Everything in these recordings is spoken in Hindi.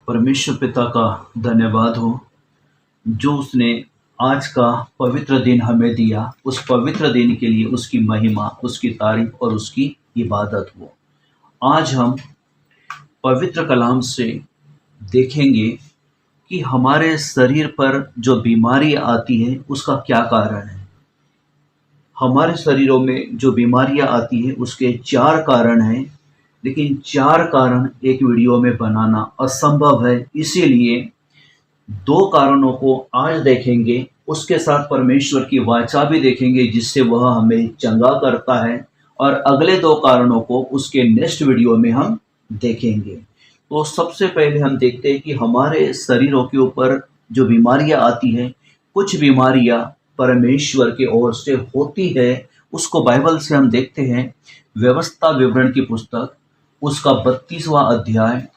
परमेश्वर पिता का धन्यवाद हो जो उसने आज का पवित्र दिन हमें दिया। उस पवित्र दिन के लिए उसकी महिमा, उसकी तारीफ और उसकी इबादत हो। आज हम पवित्र कलाम से देखेंगे कि हमारे शरीर पर जो बीमारी आती है उसका क्या कारण है। हमारे शरीरों में जो बीमारियां आती है उसके 4 कारण हैं, लेकिन 4 कारण एक वीडियो में बनाना असंभव है। इसीलिए 2 कारणों को आज देखेंगे, उसके साथ परमेश्वर की वाचा भी देखेंगे जिससे वह हमें चंगा करता है, और अगले 2 कारणों को उसके नेक्स्ट वीडियो में हम देखेंगे। तो सबसे पहले हम देखते हैं कि हमारे शरीरों के ऊपर जो बीमारियां आती हैं, कुछ बीमारियां परमेश्वर की ओर से होती है। उसको बाइबल से हम देखते हैं, व्यवस्था विवरण की पुस्तक उसका 32वां अध्याय,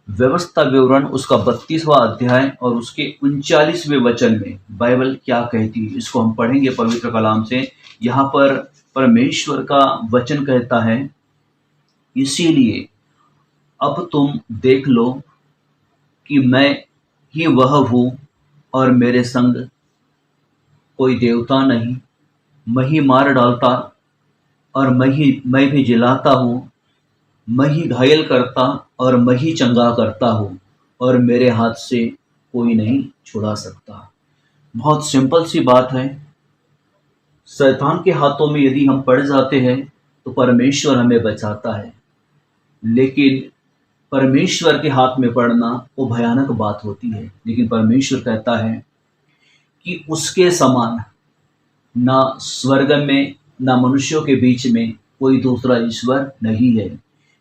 व्यवस्था विवरण उसका 32वां अध्याय और उसके 39वें वचन में बाइबल क्या कहती है, इसको हम पढ़ेंगे पवित्र कलाम से। यहाँ पर परमेश्वर का वचन कहता है, इसीलिए अब तुम देख लो कि मैं ही वह हूँ और मेरे संग कोई देवता नहीं। मैं ही मार डालता और मैं भी जिलाता हूँ। मैं ही घायल करता और मैं ही चंगा करता हूँ, और मेरे हाथ से कोई नहीं छुड़ा सकता। बहुत सिंपल सी बात है। शैतान के हाथों में यदि हम पड़ जाते हैं तो परमेश्वर हमें बचाता है, लेकिन परमेश्वर के हाथ में पड़ना वो भयानक बात होती है। लेकिन परमेश्वर कहता है कि उसके समान ना स्वर्ग में ना मनुष्यों के बीच में कोई दूसरा ईश्वर नहीं है,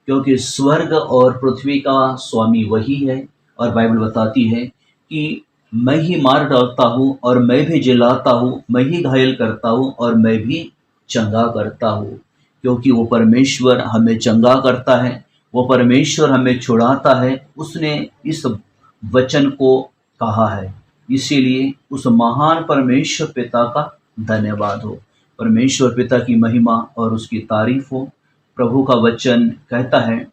क्योंकि स्वर्ग और पृथ्वी का स्वामी वही है। और बाइबल बताती है कि मैं ही मार डालता हूँ और मैं भी जिलाता हूँ, मैं ही घायल करता हूँ और मैं भी चंगा करता हूँ। क्योंकि वो परमेश्वर हमें चंगा करता है, वो परमेश्वर हमें छुड़ाता है। उसने इस वचन को कहा है, इसीलिए उस महान परमेश्वर पिता का धन्यवाद हो। परमेश्वर पिता की महिमा और उसकी तारीफ हो। प्रभु का वचन कहता है,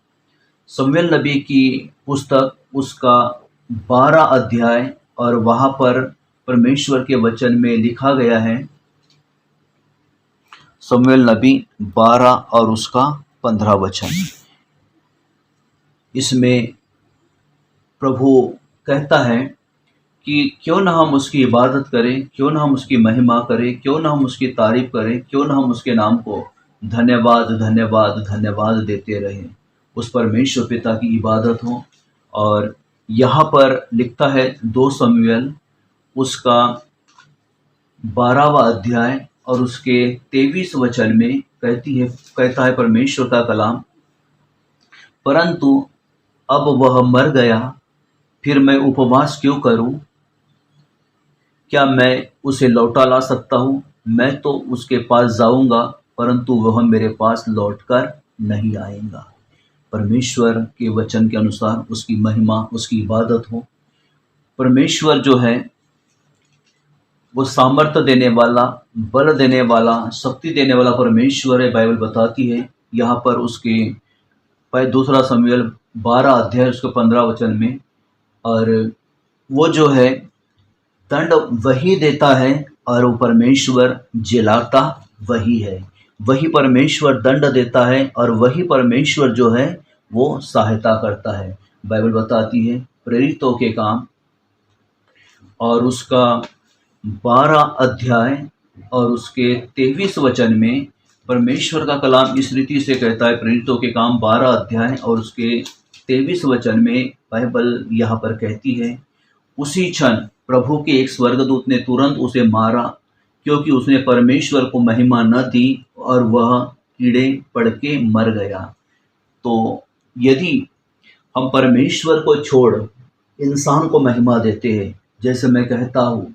शमूएल नबी की पुस्तक उसका 12 अध्याय, और वहाँ पर परमेश्वर के वचन में लिखा गया है, शमूएल नबी 12 और उसका 15 वचन। इसमें प्रभु कहता है कि क्यों न हम उसकी इबादत करें, क्यों न हम उसकी महिमा करें, क्यों न हम उसकी तारीफ करें, क्यों न हम उसके नाम को धन्यवाद धन्यवाद धन्यवाद देते रहें। उस परमेश्वर पिता की इबादत हो। और यहाँ पर लिखता है 2 शमूएल उसका 12वां अध्याय और उसके 23 वचन में कहता है परमेश्वर का कलाम, परंतु अब वह मर गया, फिर मैं उपवास क्यों करूं? क्या मैं उसे लौटा ला सकता हूँ? मैं तो उसके पास जाऊंगा, परंतु वह मेरे पास लौटकर नहीं आएगा। परमेश्वर के वचन के अनुसार उसकी महिमा, उसकी इबादत हो। परमेश्वर जो है वो सामर्थ्य देने वाला, बल देने वाला, शक्ति देने वाला परमेश्वर है। बाइबल बताती है यहाँ पर उसके 2 शमूएल 12 अध्याय उसके 15 वचन में, और वो जो है दंड वही देता है और वो परमेश्वर जिलाता वही है। वही परमेश्वर दंड देता है और वही परमेश्वर जो है वो सहायता करता है। बाइबल बताती है प्रेरितों के काम और उसका 12 अध्याय और उसके 23 वचन में परमेश्वर का कलाम इस रीति से कहता है। प्रेरितों के काम 12 अध्याय और उसके 23 वचन में बाइबल यहाँ पर कहती है, उसी क्षण प्रभु के एक स्वर्गदूत ने तुरंत उसे मारा, क्योंकि उसने परमेश्वर को महिमा न दी और वह कीड़े पड़ के मर गया। तो यदि हम परमेश्वर को छोड़ इंसान को महिमा देते हैं, जैसे मैं कहता हूँ,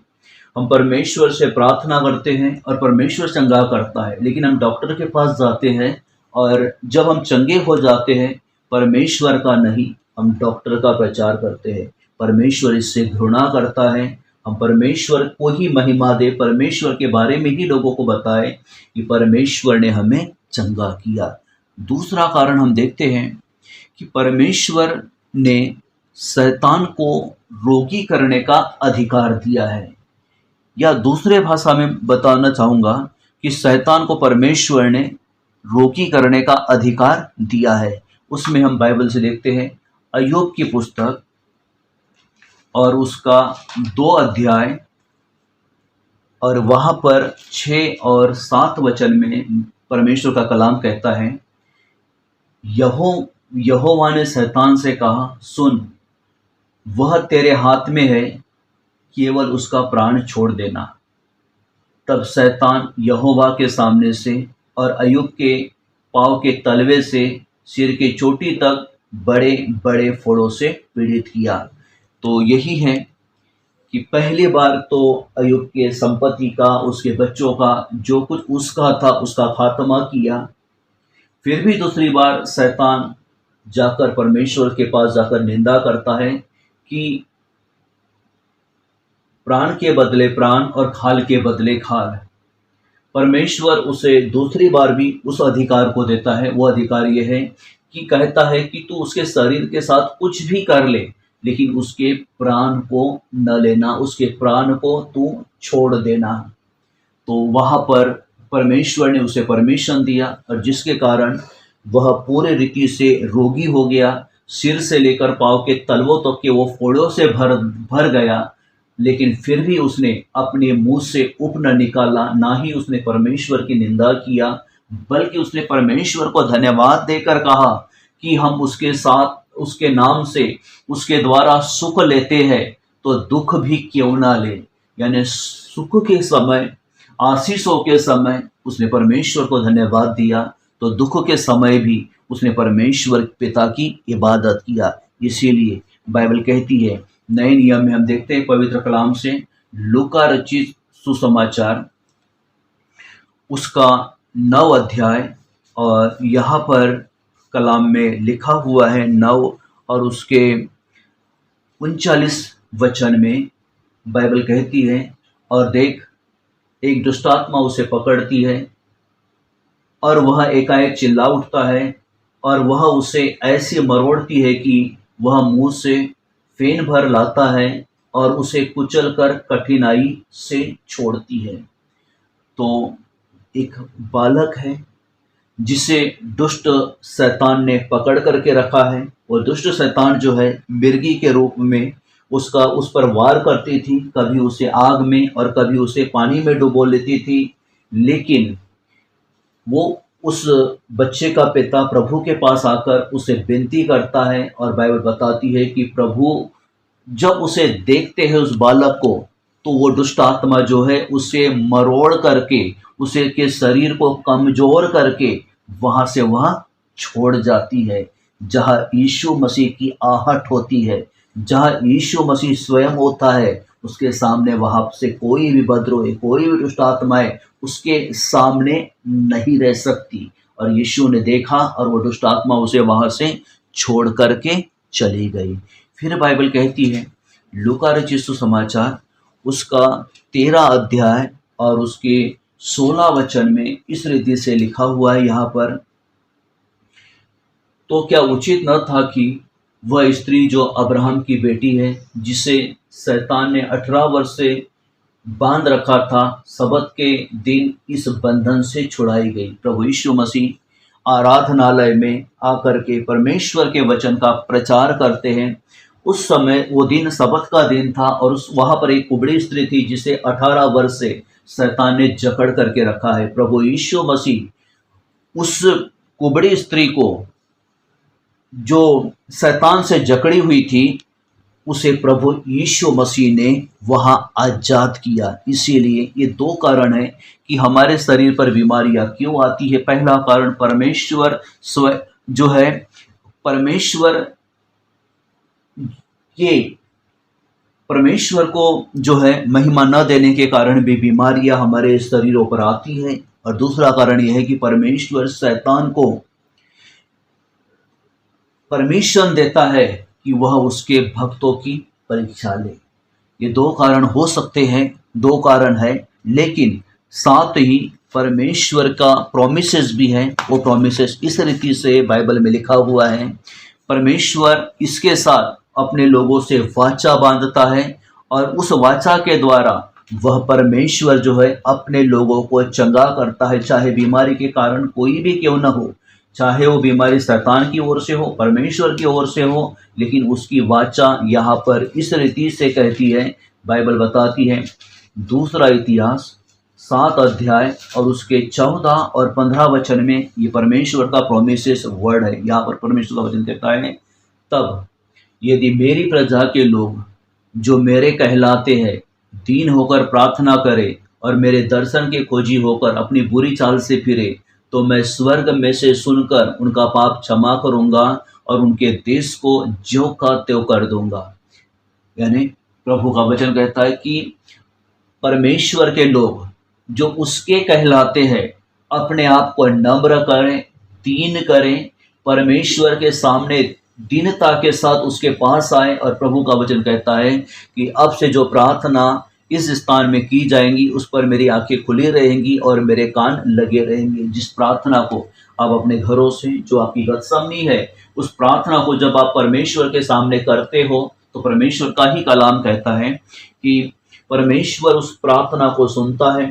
हम परमेश्वर से प्रार्थना करते हैं और परमेश्वर चंगा करता है, लेकिन हम डॉक्टर के पास जाते हैं और जब हम चंगे हो जाते हैं परमेश्वर का नहीं, हम डॉक्टर का प्रचार करते हैं। परमेश्वर इससे घृणा करता है। हम परमेश्वर को ही महिमा दे, परमेश्वर के बारे में ही लोगों को बताए कि परमेश्वर ने हमें चंगा किया। दूसरा कारण हम देखते हैं कि परमेश्वर ने शैतान को रोगी करने का अधिकार दिया है, या दूसरे भाषा में बताना चाहूँगा कि शैतान को परमेश्वर ने रोगी करने का अधिकार दिया है। उसमें हम बाइबल से देखते हैं अय्यूब की पुस्तक और उसका 2 अध्याय और वहाँ पर 6 और 7 वचन में परमेश्वर का कलाम कहता है, यहोवा ने शैतान से कहा, सुन, वह तेरे हाथ में है, केवल उसका प्राण छोड़ देना। तब शैतान यहोवा के सामने से और अय्यूब के पाँव के तलवे से सिर की चोटी तक बड़े बड़े फोड़ों से पीड़ित किया। तो यही है कि पहली बार तो अय्यूब के संपत्ति का, उसके बच्चों का, जो कुछ उसका था उसका खात्मा किया। फिर भी दूसरी बार शैतान जाकर परमेश्वर के पास जाकर निंदा करता है कि प्राण के बदले प्राण और खाल के बदले खाल। परमेश्वर उसे दूसरी बार भी उस अधिकार को देता है। वो अधिकार ये है कि कहता है कि तू उसके शरीर के साथ कुछ भी कर ले, लेकिन उसके प्राण को न लेना, उसके प्राण को तू छोड़ देना। तो वहाँ पर परमेश्वर ने उसे परमिशन दिया और जिसके कारण वह पूरे रीति से रोगी हो गया, सिर से लेकर पाँव के तलवों तक के वो फोड़ों से भर गया। लेकिन फिर भी उसने अपने मुंह से उप न निकाला, ना ही उसने परमेश्वर की निंदा किया, बल्कि उसने परमेश्वर को धन्यवाद देकर कहा कि हम उसके साथ, उसके नाम से, उसके द्वारा सुख लेते हैं तो दुख भी क्यों ना ले। यानी सुख के समय, आशीषों के समय उसने परमेश्वर को धन्यवाद दिया, तो दुख के समय भी उसने परमेश्वर पिता की इबादत किया। इसीलिए बाइबल कहती है, नए नियम में हम देखते हैं पवित्र कलाम से, लूका रचित सुसमाचार उसका 9 अध्याय और यहाँ पर कलाम में लिखा हुआ है 9 और उसके 39 वचन में बाइबल कहती है, और देख, एक दुष्टात्मा उसे पकड़ती है और वह एकाएक चिल्ला उठता है और वह उसे ऐसी मरोड़ती है कि वह मुंह से फेन भर लाता है और उसे कुचल कर कठिनाई से छोड़ती है। तो एक बालक है जिसे दुष्ट शैतान ने पकड़ करके रखा है। वो दुष्ट शैतान जो है मिर्गी के रूप में उस पर वार करती थी, कभी उसे आग में और कभी उसे पानी में डुबो लेती थी। लेकिन वो उस बच्चे का पिता प्रभु के पास आकर उसे विनती करता है और बाइबल बताती है कि प्रभु जब उसे देखते हैं उस बालक को, तो वो दुष्ट आत्मा जो है उसे मरोड़ करके, उसे के शरीर को कमजोर करके वहां से वह छोड़ जाती है। जहां यीशु मसीह की आहट होती है, जहां यीशु मसीह स्वयं होता है, उसके सामने वहां से कोई भी उपद्रव, कोई भी दुष्ट आत्माएं उसके सामने नहीं रह सकती। और यीशु ने देखा और वो दुष्ट आत्मा उसे वहां से छोड़ करके चली गई। फिर बाइबल कहती है लूका रचित सुसमाचार उसका 13 अध्याय और उसके 16 वचन में इस रीति से लिखा हुआ है यहाँ पर, तो क्या उचित न था कि वह स्त्री जो अब्राहम की बेटी है, जिसे शैतान ने 18 वर्ष से बांध रखा था, सबत के दिन इस बंधन से छुड़ाई गई। प्रभु यीशु मसीह आराधनालय में आकर के परमेश्वर के वचन का प्रचार करते हैं। उस समय वो दिन सबत का दिन था और वहाँ पर एक कुबड़ी स्त्री थी जिसे 18 वर्ष से शैतान ने जकड़ करके रखा है। प्रभु यीशु मसीह उस कुबड़ी स्त्री को जो शैतान से जकड़ी हुई थी, उसे प्रभु यीशु मसीह ने वहाँ आजाद किया। इसीलिए ये 2 कारण है कि हमारे शरीर पर बीमारियां क्यों आती है। पहला कारण परमेश्वर जो है, परमेश्वर को जो है महिमा न देने के कारण भी बीमारियां हमारे शरीरों पर आती हैं। और दूसरा कारण यह है कि परमेश्वर शैतान को परमिशन देता है कि वह उसके भक्तों की परीक्षा ले। ये 2 कारण हो सकते हैं, 2 कारण है, लेकिन साथ ही परमेश्वर का प्रोमिसेस भी है। वो प्रोमिसेस इस रीति से बाइबल में लिखा हुआ है, परमेश्वर इसके साथ अपने लोगों से वाचा बांधता है और उस वाचा के द्वारा वह परमेश्वर जो है अपने लोगों को चंगा करता है, चाहे बीमारी के कारण कोई भी क्यों न हो, चाहे वो बीमारी शैतान की ओर से हो, परमेश्वर की ओर से हो, लेकिन उसकी वाचा यहाँ पर इस रीति से कहती है, बाइबल बताती है। दूसरा इतिहास 7 अध्याय और उसके 14 और 15 वचन में ये परमेश्वर का प्रोमिसेस वर्ड है। यहाँ पर परमेश्वर का वचन कहता है, तब यदि मेरी प्रजा के लोग जो मेरे कहलाते हैं दीन होकर प्रार्थना करे और मेरे दर्शन के खोजी होकर अपनी बुरी चाल से फिरे, तो मैं स्वर्ग में से सुनकर उनका पाप क्षमा करूंगा और उनके देश को ज्यों का त्यों कर दूंगा। यानी प्रभु का वचन कहता है कि परमेश्वर के लोग जो उसके कहलाते हैं अपने आप को नम्र करें, दीन करें, परमेश्वर के सामने दीनता के साथ उसके पास आए। और प्रभु का वचन कहता है कि अब से जो प्रार्थना इस स्थान में की जाएंगी उस पर मेरी आंखें खुली रहेंगी और मेरे कान लगे रहेंगे। जिस प्रार्थना को आप अपने घरों से, जो आपकी गतसमनी है, उस प्रार्थना को जब आप परमेश्वर के सामने करते हो तो परमेश्वर का ही कलाम कहता है कि परमेश्वर उस प्रार्थना को सुनता है,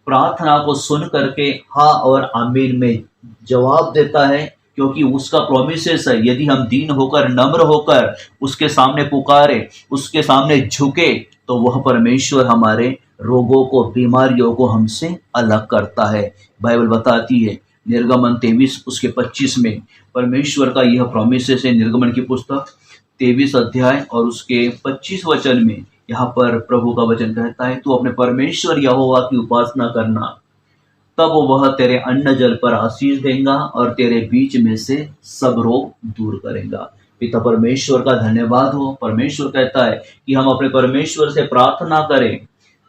प्रार्थना को सुन करके हाँ और आमीन में जवाब देता है, क्योंकि उसका प्रोमिसेस है। यदि हम दीन होकर, नम्र होकर उसके सामने पुकारे, उसके सामने झुके, तो वह परमेश्वर हमारे रोगों को, बीमारियों को हमसे अलग करता है। बाइबल बताती है निर्गमन 23 उसके 25 में परमेश्वर का यह प्रोमिसेस है। निर्गमन की पुस्तक 23 अध्याय और उसके 25 वचन में यहाँ पर प्रभु का वचन कहता है, तू अपने परमेश्वर यहोवा की उपासना करना, तब वह तेरे अन्न जल पर आशीष देगा और तेरे बीच में से सब रोग दूर करेगा। पिता परमेश्वर का धन्यवाद हो। परमेश्वर कहता है कि हम अपने परमेश्वर से प्रार्थना करें,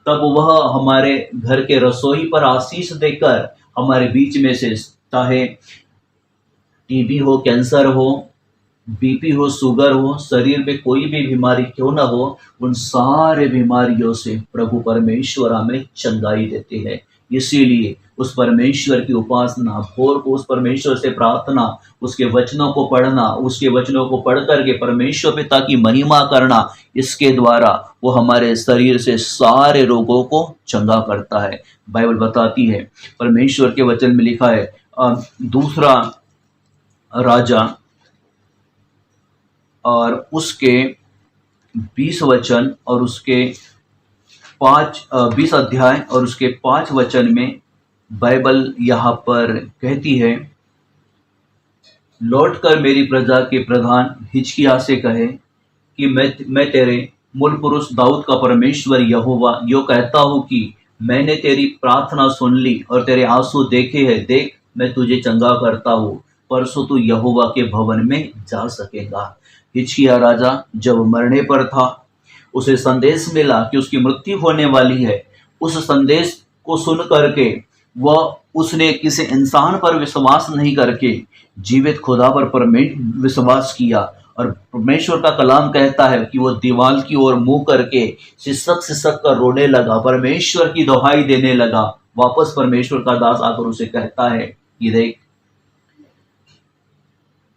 तब वह हमारे घर के रसोई पर आशीष देकर हमारे बीच में से, चाहे टीबी हो, कैंसर हो, बीपी हो, शुगर हो, शरीर में कोई भी बीमारी क्यों ना हो, उन सारे बीमारियों से प्रभु परमेश्वर हमें चंगाई देते हैं। इसीलिए उस परमेश्वर की उपासना, भोर को उस परमेश्वर से प्रार्थना, उसके वचनों को पढ़ना, उसके वचनों को पढ़ करके परमेश्वर पिता की महिमा करना, इसके द्वारा वो हमारे शरीर से सारे रोगों को चंगा करता है। बाइबल बताती है, परमेश्वर के वचन में लिखा है, दूसरा राजा और उसके 20 वचन और उसके 20 अध्याय और उसके 5 वचन में बाइबल यहाँ पर कहती है, लौटकर मेरी प्रजा के प्रधान हिजकिय्याह से कहे कि मैं तेरे मूल पुरुष दाऊद का परमेश्वर यहोवा यो कहता हूँ कि मैंने तेरी प्रार्थना सुन ली और तेरे आंसू देखे हैं। देख, मैं तुझे चंगा करता हूँ, परसों तू यहोवा के भवन में जा सकेगा। हिजकिय्याह राजा जब मरने पर था, उसे संदेश मिला कि उसकी मृत्यु होने वाली है। उस संदेश को सुन करके उसने किसी इंसान पर विश्वास नहीं करके जीवित खुदा पर विश्वास किया। और परमेश्वर का कलाम कहता है कि वो दीवार की ओर मुंह करके सिसक सिसक कर रोने लगा, परमेश्वर की दुहाई देने लगा। वापस परमेश्वर का दास आकर उसे कहता है कि देख,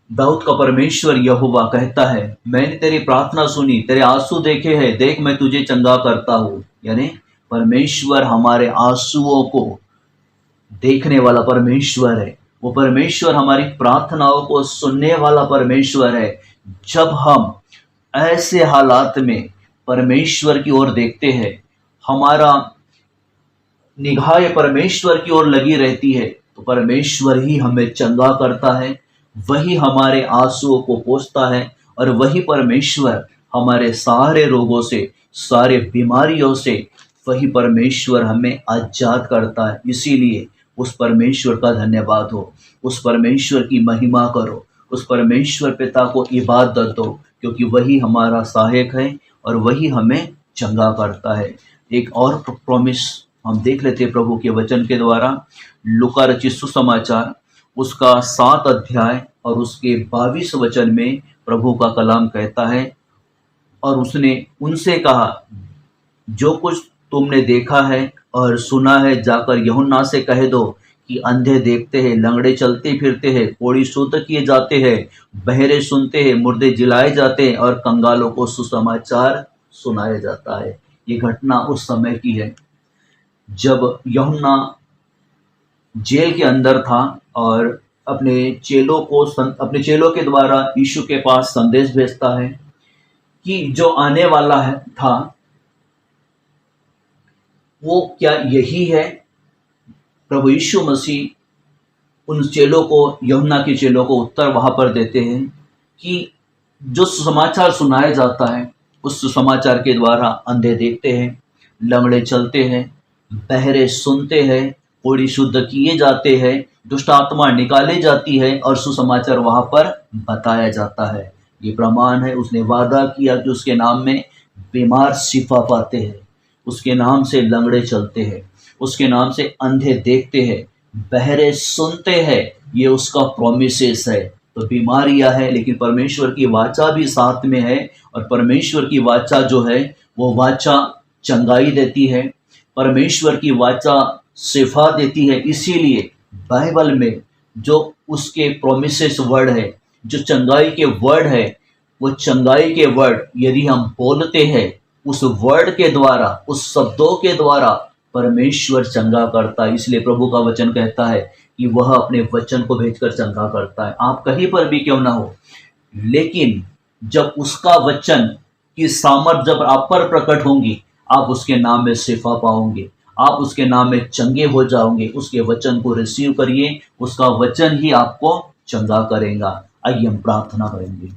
दाऊद का परमेश्वर यहोवा कहता है, मैंने तेरी प्रार्थना सुनी, तेरे आंसू देखे हैं, देख मैं तुझे चंगा करता हूँ। यानी परमेश्वर हमारे आंसुओं को देखने वाला परमेश्वर है। वो परमेश्वर हमारी प्रार्थनाओं को सुनने वाला परमेश्वर है। जब हम ऐसे हालात में परमेश्वर की ओर देखते हैं, हमारा निगाहें परमेश्वर की ओर लगी रहती है, तो परमेश्वर ही हमें चंगा करता है, वही हमारे आंसुओं को पोंछता है और वही परमेश्वर हमारे सारे रोगों से, सारे बीमारियों से, वही परमेश्वर हमें आजाद करता है। इसीलिए उस परमेश्वर का धन्यवाद हो, उस परमेश्वर की महिमा करो, उस परमेश्वर पिता को इबादत दो, क्योंकि वही हमारा सहायक है और वही हमें चंगा करता है। एक और प्रॉमिस हम देख लेते हैं प्रभु के वचन के द्वारा। लूका रचित सुसमाचार उसका 7 अध्याय और उसके 22 वचन में प्रभु का कलाम कहता है, और उसने उनसे कहा, जो कुछ तुमने देखा है और सुना है, जाकर यूहन्ना से कह दो कि अंधे देखते हैं, लंगड़े चलते फिरते हैं, कोढ़ी शुद्ध किए जाते हैं, बहरे सुनते हैं, मुर्दे जिलाए जाते हैं और कंगालों को सुसमाचार सुनाया जाता है। ये घटना उस समय की है जब यूहन्ना जेल के अंदर था और अपने चेलों के द्वारा यीशु के पास संदेश भेजता है कि जो आने वाला था वो क्या यही है। प्रभु यीशु मसीह उन चेलों को, यूहन्ना के चेलों को उत्तर वहां पर देते हैं कि जो सुसमाचार सुनाया जाता है उस सुसमाचार के द्वारा अंधे देखते हैं, लंगड़े चलते हैं, बहरे सुनते हैं, कोढ़ी शुद्ध किए जाते हैं, दुष्ट आत्मा निकाली जाती है और सुसमाचार वहां पर बताया जाता है। ये प्रमाण है, उसने वादा किया कि उसके नाम में बीमार शिफा पाते हैं, उसके नाम से लंगड़े चलते हैं, उसके नाम से अंधे देखते हैं, बहरे सुनते हैं। ये उसका प्रोमिसेस है। तो बीमारियां है लेकिन परमेश्वर की वाचा भी साथ में है और परमेश्वर की वाचा जो है वो वाचा चंगाई देती है, परमेश्वर की वाचा शिफा देती है। इसीलिए बाइबल में जो उसके प्रोमिसेस वर्ड है, जो चंगाई के वर्ड है, वो चंगाई के वर्ड यदि हम बोलते हैं उस वर्ड के द्वारा, उस शब्दों के द्वारा परमेश्वर चंगा करता है। इसलिए प्रभु का वचन कहता है कि वह अपने वचन को भेजकर चंगा करता है। आप कहीं पर भी क्यों ना हो, लेकिन जब उसका वचन की सामर्थ जब आप पर प्रकट होंगी, आप उसके नाम में शिफा पाओगे, आप उसके नाम में चंगे हो जाओगे। उसके वचन को रिसीव करिए, उसका वचन ही आपको चंगा करेगा। आइए हम प्रार्थना करेंगे।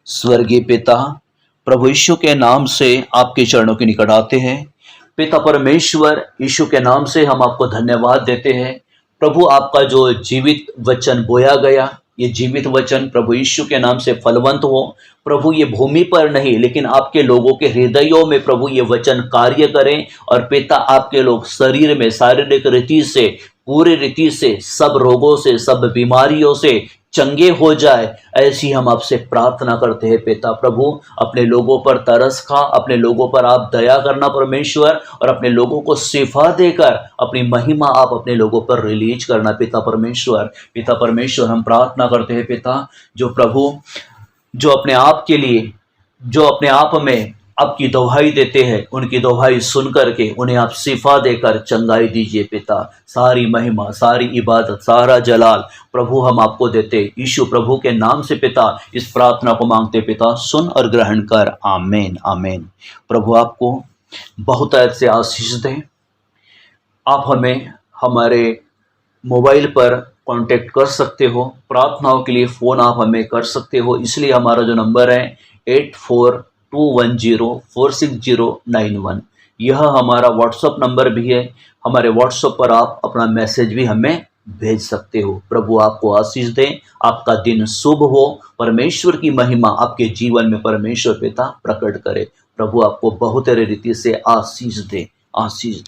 स्वर्गीय पिता, प्रभु यीशु के नाम से आपके चरणों के निकट आते हैं। पिता परमेश्वर, यीशु के नाम से हम आपको धन्यवाद देते हैं। प्रभु, आपका जो जीवित वचन बोया गया, ये जीवित वचन प्रभु यीशु के नाम से फलवंत हो। प्रभु, ये भूमि पर नहीं लेकिन आपके लोगों के हृदयों में प्रभु ये वचन कार्य करें और पिता आपके लोग शरीर में शारीरिक रीति से, पूरी रीति से, सब रोगों से, सब बीमारियों से चंगे हो जाए, ऐसी हम आपसे प्रार्थना करते हैं। पिता प्रभु, अपने लोगों पर तरस खा, अपने लोगों पर आप दया करना परमेश्वर, और अपने लोगों को शिफा देकर अपनी महिमा आप अपने लोगों पर रिलीज करना पिता परमेश्वर। पिता परमेश्वर, हम प्रार्थना करते हैं पिता, जो प्रभु जो अपने आप के लिए, जो अपने आप में आपकी दोहाई देते हैं, उनकी दोहाई सुन करके उन्हें आप शिफा देकर चंगाई दीजिए पिता। सारी महिमा, सारी इबादत, सारा जलाल प्रभु हम आपको देते यीशु प्रभु के नाम से पिता इस प्रार्थना को मांगते पिता, सुन और ग्रहण कर। आमीन आमीन। प्रभु आपको बहुत से आशीष दें। आप हमें हमारे मोबाइल पर कांटेक्ट कर सकते हो, प्रार्थनाओं के लिए फ़ोन आप हमें कर सकते हो। इसलिए हमारा जो नंबर है 8421046091, यह हमारा व्हाट्सअप नंबर भी है। हमारे व्हाट्सअप पर आप अपना मैसेज भी हमें भेज सकते हो। प्रभु आपको आशीष दें, आपका दिन शुभ हो, परमेश्वर की महिमा आपके जीवन में परमेश्वर पिता प्रकट करे। प्रभु आपको बहुत रीति से आशीष दे, आशीष।